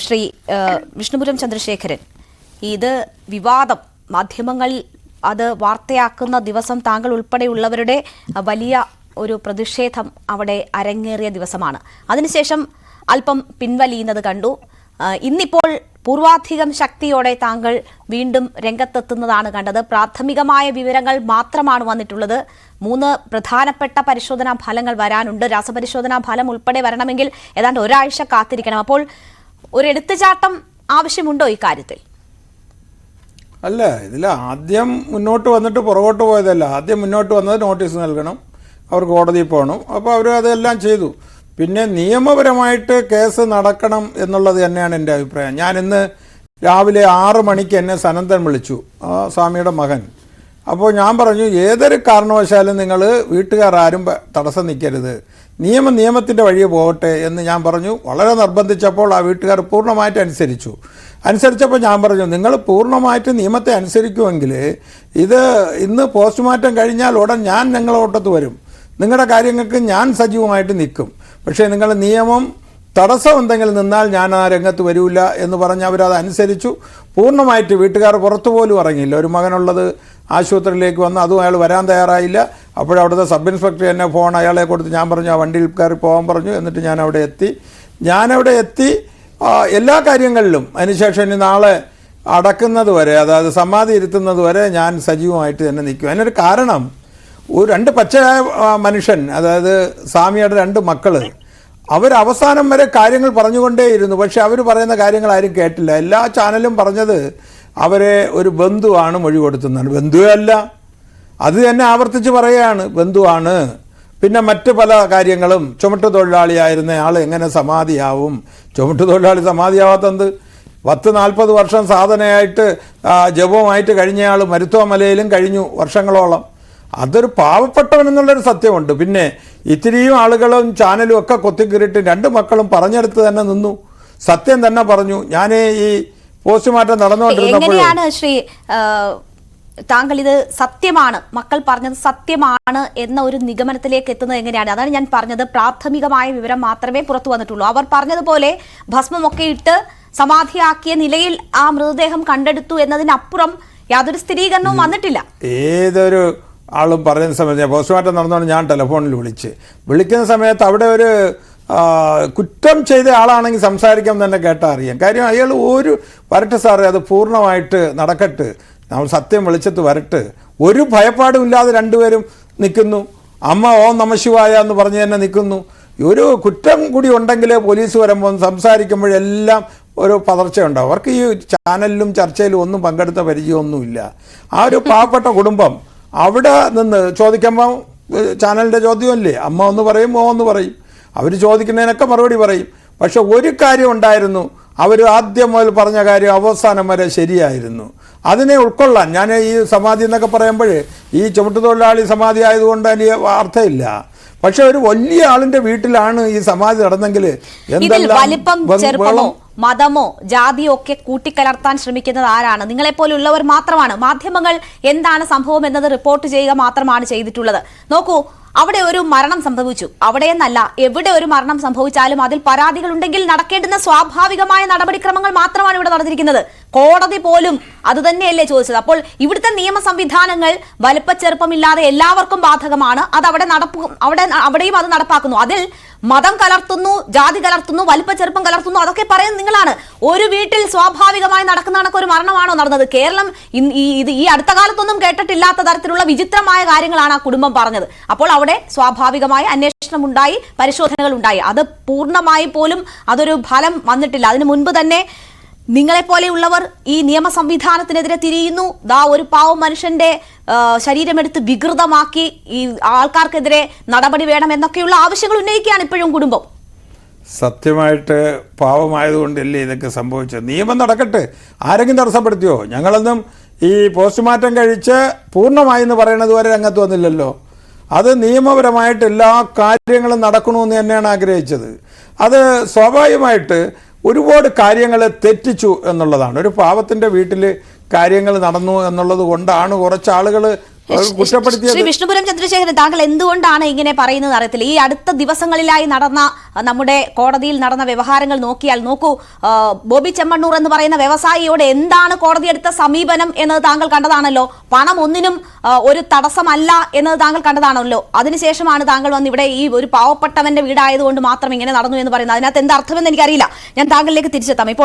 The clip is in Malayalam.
ശ്രീ വിഷ്ണുപുരം ചന്ദ്രശേഖരൻ, ഇത് വിവാദം മാധ്യമങ്ങളിൽ അത് വാർത്തയാക്കുന്ന ദിവസം താങ്കൾ ഉൾപ്പെടെയുള്ളവരുടെ വലിയ ഒരു പ്രതിഷേധം അവിടെ അരങ്ങേറിയ ദിവസമാണ്. അതിനുശേഷം അല്പം പിൻവലിയുന്നത് കണ്ടു. ഇന്നിപ്പോൾ പൂർവാധികം ശക്തിയോടെ താങ്കൾ വീണ്ടും രംഗത്തെത്തുന്നതാണ് കണ്ടത്. പ്രാഥമികമായ വിവരങ്ങൾ മാത്രമാണ് വന്നിട്ടുള്ളത്. 3 പ്രധാനപ്പെട്ട പരിശോധനാ ഫലങ്ങൾ വരാനുണ്ട്. രാസപരിശോധനാ ഫലം ഉൾപ്പെടെ വരണമെങ്കിൽ ഏതാണ്ട് ഒരാഴ്ച കാത്തിരിക്കണം. അപ്പോൾ ഒരു എടുത്തുചാട്ടം ആവശ്യമുണ്ടോ ഈ കാര്യത്തിൽ? അല്ല, ഇതിൽ ആദ്യം മുന്നോട്ട് വന്നിട്ട് പുറകോട്ട് പോയതല്ല. ആദ്യം മുന്നോട്ട് വന്നത് നോട്ടീസ് നൽകണം, അവർ കോടതിയിൽ പോകണം. അപ്പോൾ അവർ അതെല്ലാം ചെയ്തു. പിന്നെ നിയമപരമായിട്ട് കേസ് നടക്കണം എന്നുള്ളത് തന്നെയാണ് എൻ്റെ അഭിപ്രായം. ഞാൻ ഇന്ന് രാവിലെ 6 മണിക്ക് എന്നെ സനന്ദൻ വിളിച്ചു, ആ സ്വാമിയുടെ മകൻ. അപ്പോൾ ഞാൻ പറഞ്ഞു, ഏതൊരു കാരണവശാലും നിങ്ങൾ വീട്ടുകാർ ആരും തടസ്സം നിൽക്കരുത്, നിയമത്തിൻ്റെ വഴിയെ പോകട്ടെ എന്ന് ഞാൻ പറഞ്ഞു. വളരെ നിർബന്ധിച്ചപ്പോൾ ആ വീട്ടുകാർ പൂർണ്ണമായിട്ട് അനുസരിച്ചപ്പോൾ ഞാൻ പറഞ്ഞു, നിങ്ങൾ പൂർണ്ണമായിട്ട് നിയമത്തെ അനുസരിക്കുമെങ്കിൽ ഇത് ഇന്ന് പോസ്റ്റ്മോർട്ടം കഴിഞ്ഞാൽ ഉടൻ ഞാൻ നിങ്ങളോട്ടത്ത് വരും, നിങ്ങളുടെ കാര്യങ്ങൾക്ക് ഞാൻ സജീവമായിട്ട് നിൽക്കും. പക്ഷേ നിങ്ങൾ നിയമം തടസ്സം എന്തെങ്കിലും നിന്നാൽ ഞാൻ ആ രംഗത്ത് വരില്ല എന്ന് പറഞ്ഞ് അവരത് അനുസരിച്ചു. പൂർണ്ണമായിട്ട് വീട്ടുകാർ പുറത്തു പോലും ഇറങ്ങിയില്ല. ഒരു മകനുള്ളത് ആശുപത്രിയിലേക്ക് വന്ന്, അതും അയാൾ വരാൻ തയ്യാറായില്ല. അപ്പോഴവിടുത്തെ സബ് ഇൻസ്പെക്ടർ എന്നെ ഫോൺ അയാളെ കൊടുത്ത് ഞാൻ പറഞ്ഞു ആ വണ്ടിയിൽ കയറി പോകാൻ പറഞ്ഞു. എന്നിട്ട് ഞാനവിടെ എത്തി എല്ലാ കാര്യങ്ങളിലും. അതിനുശേഷം ഇനി നാളെ അടക്കുന്നത് വരെ, അതായത് സമാധി ഇരുത്തുന്നത് വരെ ഞാൻ സജീവമായിട്ട് തന്നെ നിൽക്കും. അതിനൊരു കാരണം, ഒരു 2 പച്ചയായ മനുഷ്യൻ, അതായത് സ്വാമിയുടെ 2 മക്കൾ, അവരവസാനം വരെ കാര്യങ്ങൾ പറഞ്ഞുകൊണ്ടേയിരുന്നു. പക്ഷെ അവർ പറയുന്ന കാര്യങ്ങൾ ആരും കേട്ടില്ല. എല്ലാ ചാനലും പറഞ്ഞത് അവരെ ഒരു ബന്ധുവാണ് മൊഴി കൊടുത്തുന്നതാണ്. ബന്ധുവേ അല്ല, അത് തന്നെ ആവർത്തിച്ച് പറയുകയാണ്, ബന്ധുവാണ്. പിന്നെ മറ്റ് പല കാര്യങ്ങളും, ചുമട്ടുതൊഴിലാളിയായിരുന്ന ആൾ എങ്ങനെ സമാധിയാവും? ചുമട്ടുതൊഴിലാളി സമാധിയാവാത്തത് 10-40 വർഷം സാധനയായിട്ട് ജപവുമായിട്ട് കഴിഞ്ഞയാൾ മരുത്വമലയിലും കഴിഞ്ഞു വർഷങ്ങളോളം. അതൊരു പാവപ്പെട്ടവൻ എന്നുള്ളൊരു സത്യമുണ്ട്. പിന്നെ ഇത്തിരിയും ആളുകളും ചാനലും ഒക്കെ കൊത്തിക്കീറിട്ട് 2 മക്കളും പറഞ്ഞെടുത്ത് തന്നെ നിന്നു, സത്യം തന്നെ പറഞ്ഞു. ഞാൻ ഈ പോസ്റ്റ്മോർട്ടം നടന്നുകൊണ്ടിരുന്നപ്പോൾ ശ്രീ താങ്കൾ ഇത് സത്യമാണ്, മക്കൾ പറഞ്ഞത് സത്യമാണ് എന്ന ഒരു നിഗമനത്തിലേക്ക് എത്തുന്നത് എങ്ങനെയാണ്? അതാണ് ഞാൻ പറഞ്ഞത്. പ്രാഥമികമായ വിവരം മാത്രമേ പുറത്തു വന്നിട്ടുള്ളൂ. അവർ പറഞ്ഞതുപോലെ ഭസ്മമൊക്കെ ഇട്ട് സമാധിയാക്കിയ നിലയിൽ ആ മൃതദേഹം കണ്ടെടുത്തു എന്നതിനപ്പുറം യാതൊരു സ്ഥിരീകരണവും വന്നിട്ടില്ല. ഏതൊരു ആളും പറയുന്ന സമയത്ത്, പോസ്റ്റ്മോർട്ടം നടന്നുകൊണ്ട് ഞാൻ ടെലിഫോണിൽ വിളിക്കുന്ന സമയത്ത് അവിടെ ഒരു കുറ്റം ചെയ്ത ആളാണെങ്കിൽ സംസാരിക്കാൻ തന്നെ കേട്ടാൽ അറിയാം. കാര്യം അയാൾ വരട്ടെ സാറേ, അത് പൂർണ്ണമായിട്ട് നടക്കട്ടെ, നമ്മൾ സത്യം വെളിച്ചത്ത് വരട്ടെ, ഒരു ഭയപ്പാടുമില്ലാതെ 2 പേരും നിൽക്കുന്നു. അമ്മ ഓം നമഃശിവായ എന്ന് പറഞ്ഞ് തന്നെ നിൽക്കുന്നു. ഒരു കുറ്റം കൂടി ഉണ്ടെങ്കിൽ പോലീസ് വരുമ്പോൾ സംസാരിക്കുമ്പോഴെല്ലാം ഒരു പതർച്ചയുണ്ടാവും. അവർക്ക് ഈ ചാനലിലും ചർച്ചയിലും ഒന്നും പങ്കെടുത്ത പരിചയമൊന്നുമില്ല. ആ ഒരു പാവപ്പെട്ട കുടുംബം അവിടെ നിന്ന് ചോദിക്കുമ്പോൾ ചാനലിൻ്റെ ചോദ്യമല്ലേ, അമ്മ ഒന്ന് പറയും, ഓ ഒന്ന് പറയും, അവർ ചോദിക്കുന്നതിനൊക്കെ മറുപടി പറയും. പക്ഷെ ഒരു കാര്യം ഉണ്ടായിരുന്നു, അവർ ആദ്യം മുതൽ പറഞ്ഞ കാര്യം അവസാനം വരെ ശരിയായിരുന്നു. അതിനെ ഉൾക്കൊള്ളാൻ ഞാൻ ഈ സമാധി എന്നൊക്കെ പറയുമ്പോൾ ഈ ചുമട്ടുതൊഴിലാളി സമാധി ആയതുകൊണ്ട് അതിന് അർത്ഥമില്ല. പക്ഷെ ഒരു വലിയ ആളിന്റെ വീട്ടിലാണ് ഈ സമാധി നടന്നെങ്കിൽ ചെറുപ്പമോ മതമോ ജാതിയോ ഒക്കെ കൂട്ടിക്കലർത്താൻ ശ്രമിക്കുന്നത് ആരാണ്? നിങ്ങളെപ്പോലുള്ളവർ മാത്രമാണ്. മാധ്യമങ്ങൾ എന്താണ് സംഭവം എന്നത് റിപ്പോർട്ട് ചെയ്യുക മാത്രമാണ് ചെയ്തിട്ടുള്ളത്. നോക്കൂ, അവിടെ ഒരു മരണം സംഭവിച്ചു, അവിടെയെന്നല്ല എവിടെ ഒരു മരണം സംഭവിച്ചാലും അതിൽ പരാതികൾ ഉണ്ടെങ്കിൽ നടക്കേണ്ടുന്ന സ്വാഭാവികമായ നടപടിക്രമങ്ങൾ മാത്രമാണ് ഇവിടെ നടന്നിരിക്കുന്നത്. കോടതി പോലും അത് തന്നെയല്ലേ ചോദിച്ചത്. അപ്പോൾ ഇവിടുത്തെ നിയമ സംവിധാനങ്ങൾ വലിപ്പച്ചെറുപ്പമില്ലാതെ എല്ലാവർക്കും ബാധകമാണ്. അത് അവിടെയും അത് നടപ്പാക്കുന്നു. അതിൽ മതം കലർത്തുന്നു, ജാതി കലർത്തുന്നു, വലിപ്പച്ചെറുപ്പം കലർത്തുന്നു, അതൊക്കെ പറയുന്നത് നിങ്ങളാണ്. ഒരു വീട്ടിൽ സ്വാഭാവികമായി നടക്കുന്ന കണക്കൊരു മരണമാണോ നടന്നത്? കേരളം ഈ അടുത്ത കാലത്തൊന്നും കേട്ടിട്ടില്ലാത്ത തരത്തിലുള്ള വിചിത്രമായ കാര്യങ്ങളാണ് ആ കുടുംബം പറഞ്ഞത്. അപ്പോൾ അവിടെ സ്വാഭാവികമായി അന്വേഷണം ഉണ്ടായി, പരിശോധനകൾ ഉണ്ടായി. അത് പൂർണ്ണമായി പോലും അതൊരു ഫലം വന്നിട്ടില്ല. അതിനു മുൻപ് തന്നെ നിങ്ങളെപ്പോലെയുള്ളവർ ഈ നിയമ സംവിധാനത്തിനെതിരെ തിരിയുന്നു. ഒരു പാവം മനുഷ്യന്റെ ശരീരമെടുത്ത് വികൃതമാക്കി ഈ ആൾക്കാർക്കെതിരെ നടപടി വേണം എന്നൊക്കെയുള്ള ആവശ്യങ്ങൾ ഉന്നയിക്കുകയാണ് ഇപ്പോഴും കുടുംബം. സത്യമായിട്ട് പാവമായതുകൊണ്ടല്ലേ ഇതൊക്കെ സംഭവിച്ചത്. നിയമം നടക്കട്ടെ, ആരെങ്കിലും തടസ്സപ്പെടുത്തിയോ? ഞങ്ങളൊന്നും ഈ പോസ്റ്റ്മോർട്ടം കഴിച്ച് പൂർണ്ണമായി എന്ന് പറയുന്നത് വരെ രംഗത്ത് വന്നില്ലല്ലോ. അത് നിയമപരമായിട്ട് എല്ലാ കാര്യങ്ങളും നടക്കണമെന്ന് തന്നെയാണ് ആഗ്രഹിച്ചത്. അത് സ്വാഭാവികമായിട്ട് ഒരുപാട് കാര്യങ്ങൾ തെറ്റിച്ചു എന്നുള്ളതാണ്. ഒരു പാവത്തിൻ്റെ വീട്ടിൽ കാര്യങ്ങൾ നടന്നു എന്നുള്ളത് കൊണ്ടാണ് കുറച്ച് ആളുകൾ കുറ്റപ്പെടുത്തിയത്. ശ്രീ വിഷ്ണുപുരം ചന്ദ്രശേഖരൻ, താങ്കൾ എന്തുകൊണ്ടാണ് ഇങ്ങനെ പറയുന്നത് അറിയത്തില്ല. ഈ അടുത്ത ദിവസങ്ങളിലായി നടന്ന നമ്മുടെ കോടതിയിൽ നടന്ന വ്യവഹാരങ്ങൾ നോക്കിയാൽ നോക്കൂ, ബോബി ചെമ്മണ്ണൂർ എന്ന് പറയുന്ന വ്യവസായിയോട് എന്താണ് കോടതി എടുത്ത സമീപനം എന്നത് താങ്കൾ കണ്ടതാണല്ലോ. പണം ഒന്നിനും ഒരു തടസ്സമല്ല എന്നത് താങ്കൾ കണ്ടതാണല്ലോ. അതിനുശേഷമാണ് താങ്കൾ വന്ന് ഇവിടെ ഈ ഒരു പാവപ്പെട്ടവന്റെ വീടായതുകൊണ്ട് മാത്രം ഇങ്ങനെ നടന്നു എന്ന് പറയുന്നത്. അതിനകത്ത് എന്താ അർത്ഥമെന്ന് എനിക്കറിയില്ല. ഞാൻ താങ്കളിലേക്ക് തിരിച്ചെത്താം. ഇപ്പോൾ